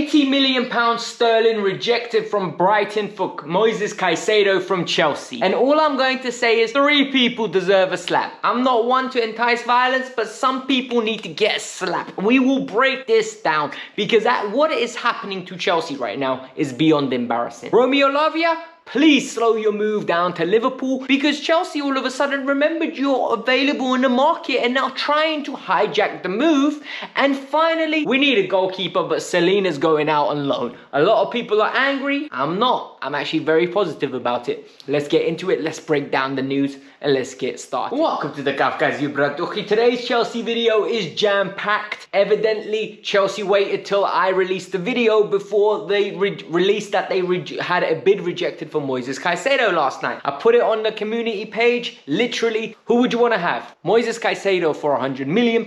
£80 million sterling rejected from Brighton for Moises Caicedo from Chelsea. And all I'm going to say is 3 people deserve a slap. I'm not one to entice violence, but some people need to get a slap. We will break this down because what is happening to Chelsea right now is beyond embarrassing. Romeo Lavia, please slow your move down to Liverpool because Chelsea all of a sudden remembered you're available in the market and now trying to hijack the move. And finally, we need a goalkeeper, but Selina's going out on loan. A lot of people are angry. I'm not. I'm actually very positive about it. Let's get into it. Let's break down the news and let's get started. Welcome to the Kavkas View. Today's Chelsea video is jam-packed. Evidently, Chelsea waited till I released the video before they released that they had a bid rejected for Moises Caicedo last night. I put it on the community page. Literally, who would you want to have? Moises Caicedo for £100 million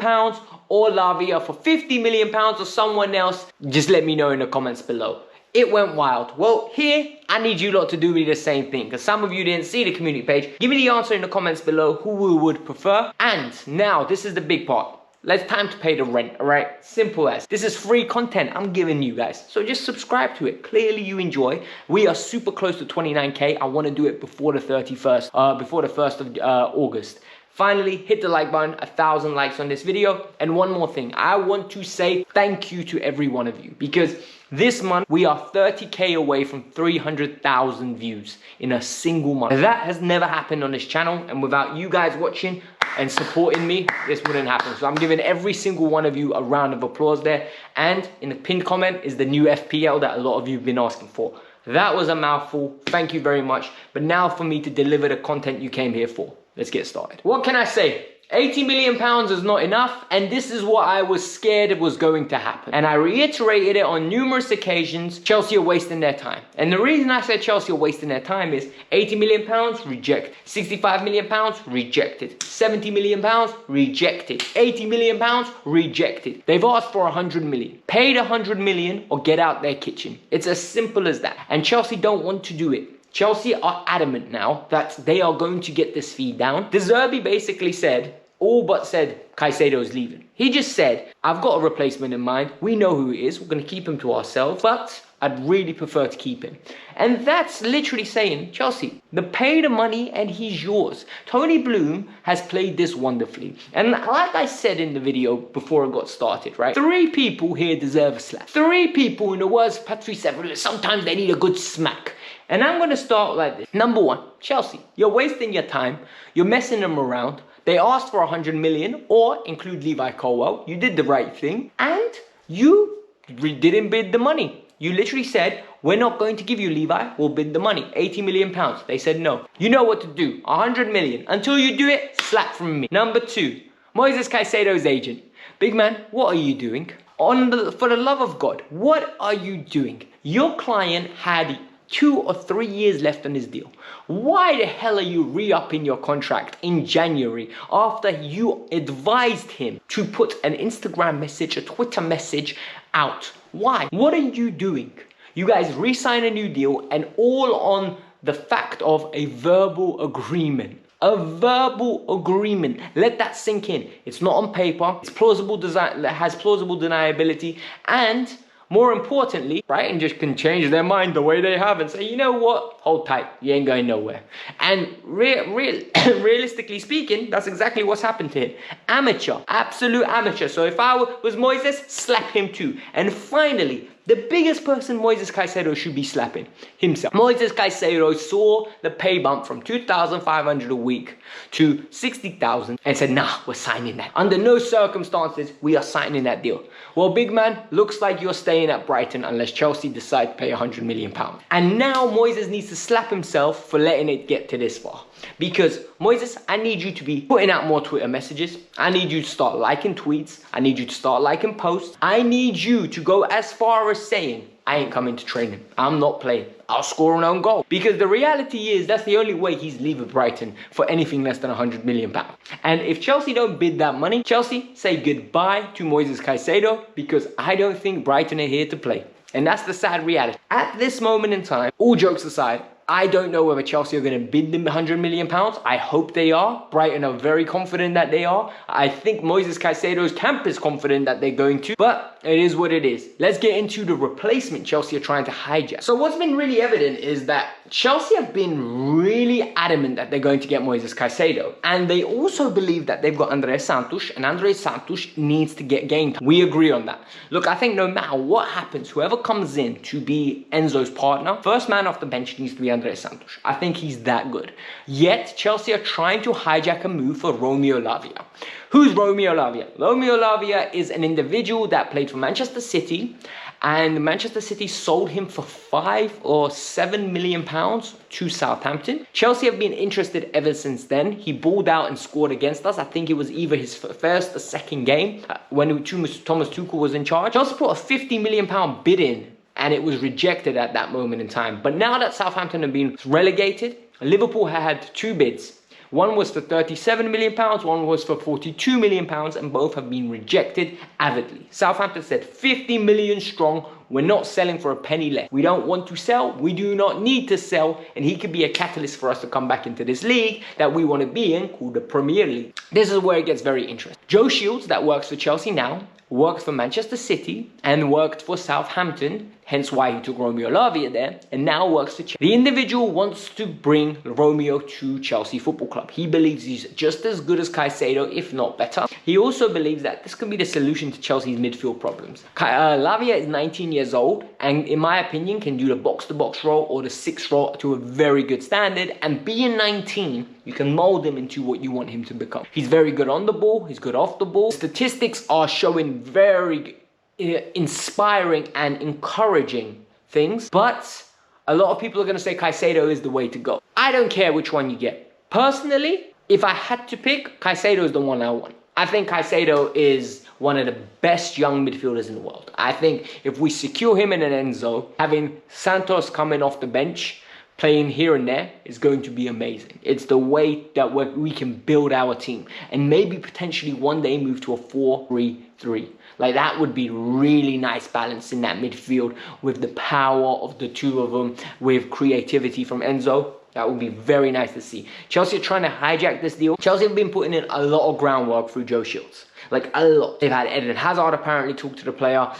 or Lavia for £50 million or someone else? Just let me know in the comments below. It went wild. Well, here, I need you lot to do me the same thing because some of you didn't see the community page. Give me the answer in the comments below who we would prefer. And now, this is the big part. It's time to pay the rent, alright? Simple as. This is free content I'm giving you guys. So just subscribe to it. Clearly you enjoy. We are super close to 29k. I want to do it before the 31st, before the 1st of August. Finally, hit the like button, 1,000 likes on this video. And one more thing, I want to say thank you to every one of you because this month we are 30k away from 300,000 views in a single month. That has never happened on this channel, and without you guys watching and supporting me, this wouldn't happen. So I'm giving every single one of you a round of applause there. And in the pinned comment is the new FPL that a lot of you have been asking for. That was a mouthful. Thank you very much. But now for me to deliver the content you came here for. Let's get started. What can I say? £80 million is not enough, and this is what I was scared was going to happen. And I reiterated it on numerous occasions. Chelsea are wasting their time. And the reason I said Chelsea are wasting their time is £80 million, rejected. £65 million, rejected. £70 million, rejected. £80 million, rejected. They've asked for 100 million. Pay the 100 million or get out their kitchen. It's as simple as that. And Chelsea don't want to do it. Chelsea are adamant now that they are going to get this fee down. The Zerbi basically said, all but said, Caicedo's leaving. He just said, I've got a replacement in mind. We know who he is. We're going to keep him to ourselves, but I'd really prefer to keep him. And that's literally saying, Chelsea, pay the money and he's yours. Tony Bloom has played this wonderfully. And like I said in the video before it got started, right? 3 people here deserve a slap. 3 people, in the words of Patrice Evra, sometimes they need a good smack. And I'm going to start like this. Number 1, Chelsea. You're wasting your time. You're messing them around. They asked for 100 million or include Levi Colwell. You did the right thing. And you didn't bid the money. You literally said, we're not going to give you Levi. We'll bid the money. £80 million. They said no. You know what to do. 100 million. Until you do it, slap from me. Number 2, Moises Caicedo's agent. Big man, what are you doing? For the love of God, what are you doing? Your client had 2 or 3 years left on his deal. Why the hell are you re-upping your contract in January after you advised him to put an Instagram message, a Twitter message out? Why? What are you doing? You guys re-sign a new deal and all on the fact of a verbal agreement. A verbal agreement. Let that sink in. It's not on paper. It's plausible design, has plausible deniability, and more importantly, right, and just can change their mind the way they have and say, you know what, hold tight, you ain't going nowhere. And realistically speaking, that's exactly what's happened to him. Amateur, absolute amateur. So if I was Moises, slap him too. And finally, the biggest person Moises Caicedo should be slapping, himself. Moises Caicedo saw the pay bump from 2,500 a week to 60,000 and said, nah, we're signing that. Under no circumstances, we are signing that deal. Well, big man, looks like you're staying at Brighton unless Chelsea decide to pay 100 million pounds. And now Moises needs to slap himself for letting it get to this far. Because, Moises, I need you to be putting out more Twitter messages. I need you to start liking tweets. I need you to start liking posts. I need you to go as far as saying, I ain't coming to training. I'm not playing. I'll score an own goal. Because the reality is that's the only way he's leaving Brighton for anything less than 100 million pounds. And if Chelsea don't bid that money, Chelsea say goodbye to Moises Caicedo because I don't think Brighton are here to play. And that's the sad reality. At this moment in time, all jokes aside, I don't know whether Chelsea are going to bid them £100 million. I hope they are. Brighton are very confident that they are. I think Moises Caicedo's camp is confident that they're going to, but it is what it is. Let's get into the replacement Chelsea are trying to hijack. So what's been really evident is that Chelsea have been really adamant that they're going to get Moises Caicedo. And they also believe that they've got Andrés Santos, and Andrés Santos needs to get game time. We agree on that. Look, I think no matter what happens, whoever comes in to be Enzo's partner, first man off the bench needs to be Andrés Santos. I think he's that good. Yet, Chelsea are trying to hijack a move for Romeo Lavia. Who's Romeo Lavia? Romeo Lavia is an individual that played for Manchester City, and Manchester City sold him for £5 or £7 million to Southampton. Chelsea have been interested ever since then. He balled out and scored against us. I think it was either his first or second game when Thomas Tuchel was in charge. Chelsea put a £50 million bid in, and it was rejected at that moment in time. But now that Southampton have been relegated, Liverpool had two bids. One was for £37 million, one was for £42 million, and both have been rejected avidly. Southampton said 50 million strong, we're not selling for a penny less. We don't want to sell, we do not need to sell, and he could be a catalyst for us to come back into this league that we want to be in, called the Premier League. This is where it gets very interesting. Joe Shields, that works for Chelsea now, worked for Manchester City and worked for Southampton, hence why he took Romeo Lavia there, and now works for Chelsea. The individual wants to bring Romeo to Chelsea Football Club. He believes he's just as good as Caicedo, if not better. He also believes that this can be the solution to Chelsea's midfield problems. Lavia is 19 years old, and in my opinion, can do the box-to-box role or the 6 role to a very good standard, and being 19, you can mold him into what you want him to become. He's very good on the ball, he's good off the ball. Statistics are showing very inspiring and encouraging things, but a lot of people are going to say Caicedo is the way to go. I don't care which one you get. Personally, if I had to pick, Caicedo is the one I want. I think Caicedo is one of the best young midfielders in the world. I think if we secure him in an Enzo, having Santos coming off the bench, playing here and there is going to be amazing. It's the way that we can build our team and maybe potentially one day move to a 4-3-3. Like that would be really nice balance in that midfield with the power of the two of them, with creativity from Enzo. That would be very nice to see. Chelsea are trying to hijack this deal. Chelsea have been putting in a lot of groundwork through Joe Shields. Like a lot. They've had Eden Hazard apparently talk to the player.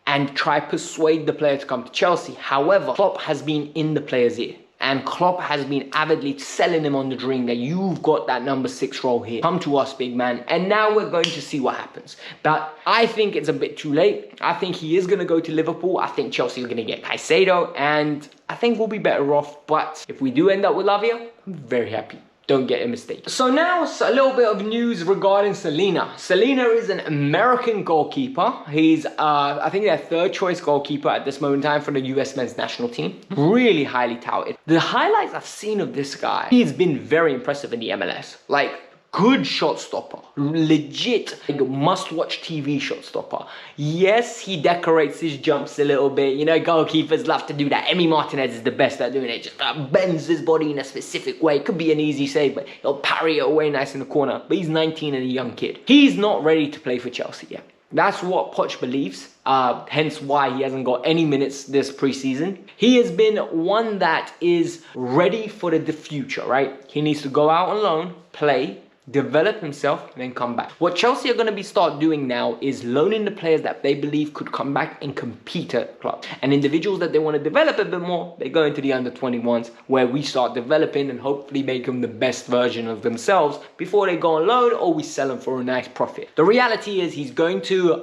And try persuade the player to come to Chelsea. However, Klopp has been in the player's ear. And Klopp has been avidly selling him on the dream that you've got that number 6 role here. Come to us, big man. And now we're going to see what happens. But I think it's a bit too late. I think he is going to go to Liverpool. I think Chelsea are going to get Caicedo. And I think we'll be better off. But if we do end up with Lavia, I'm very happy. Don't get a mistake. So now a little bit of news regarding Selena. Selena is an American goalkeeper. He's, I think, their 3rd choice goalkeeper at this moment in time for the US men's national team. Really highly touted. The highlights I've seen of this guy, he's been very impressive in the MLS. Like, good shot stopper. Legit, like, must-watch TV shot stopper. Yes, he decorates his jumps a little bit. You know, goalkeepers love to do that. Emi Martinez is the best at doing it. Just bends his body in a specific way. Could be an easy save, but he'll parry it away nice in the corner. But he's 19 and a young kid. He's not ready to play for Chelsea yet. That's what Poch believes, hence why he hasn't got any minutes this preseason. He has been one that is ready for the future, right? He needs to go out on loan, play, develop himself, and then come back. What Chelsea are going to start doing now is loaning the players that they believe could come back and compete at the club. And individuals that they want to develop a bit more, they go into the under-21s where we start developing and hopefully make them the best version of themselves before they go on loan or we sell them for a nice profit. The reality is he's going to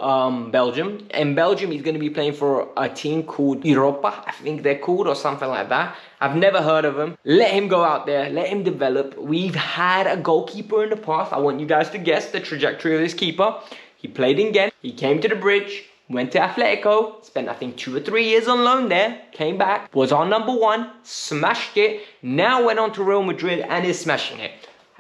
Belgium. In Belgium, he's going to be playing for a team called Europa, I think they're called, or something like that. I've never heard of him. Let him go out there. Let him develop. We've had a goalkeeper in the past. I want you guys to guess the trajectory of this keeper. He played in Ghent. He came to the Bridge. Went to Atletico. Spent, I think, 2 or 3 years on loan there. Came back. Was our #1. Smashed it. Now went on to Real Madrid and is smashing it.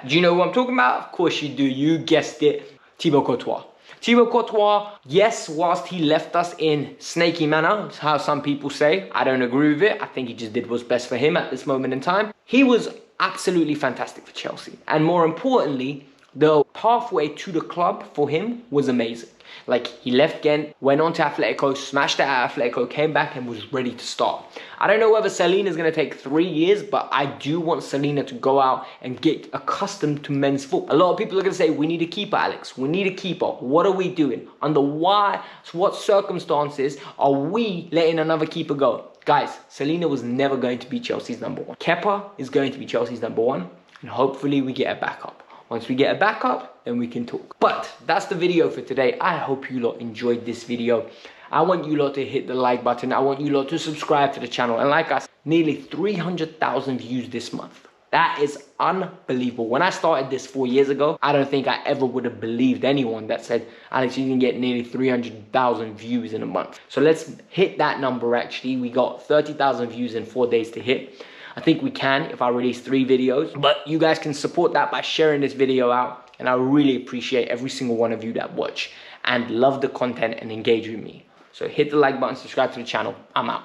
Do you know who I'm talking about? Of course you do. You guessed it. Thibaut Courtois. Thibaut Courtois, yes, whilst he left us in snaky manner, how some people say, I don't agree with it. I think he just did what's best for him at this moment in time. He was absolutely fantastic for Chelsea. And more importantly, the pathway to the club for him was amazing. Like, he left Ghent, went on to Atletico, smashed it at Atletico, came back and was ready to start. I don't know whether Salina's going to take 3 years, but I do want Salina to go out and get accustomed to men's football. A lot of people are going to say, we need a keeper, Alex. We need a keeper. What are we doing? Under what circumstances are we letting another keeper go? Guys, Salina was never going to be Chelsea's number one. Kepa is going to be Chelsea's number one, and hopefully we get a backup. Once we get a backup, then we can talk. But that's the video for today. I hope you lot enjoyed this video. I want you lot to hit the like button. I want you lot to subscribe to the channel. And like I said, nearly 300,000 views this month. That is unbelievable. When I started this 4 years ago, I don't think I ever would have believed anyone that said, Alex, you can get nearly 300,000 views in a month. So let's hit that number actually. We got 30,000 views in 4 days to hit. I think we can if I release 3 videos, but you guys can support that by sharing this video out. And I really appreciate every single one of you that watch and love the content and engage with me. So hit the like button, subscribe to the channel. I'm out.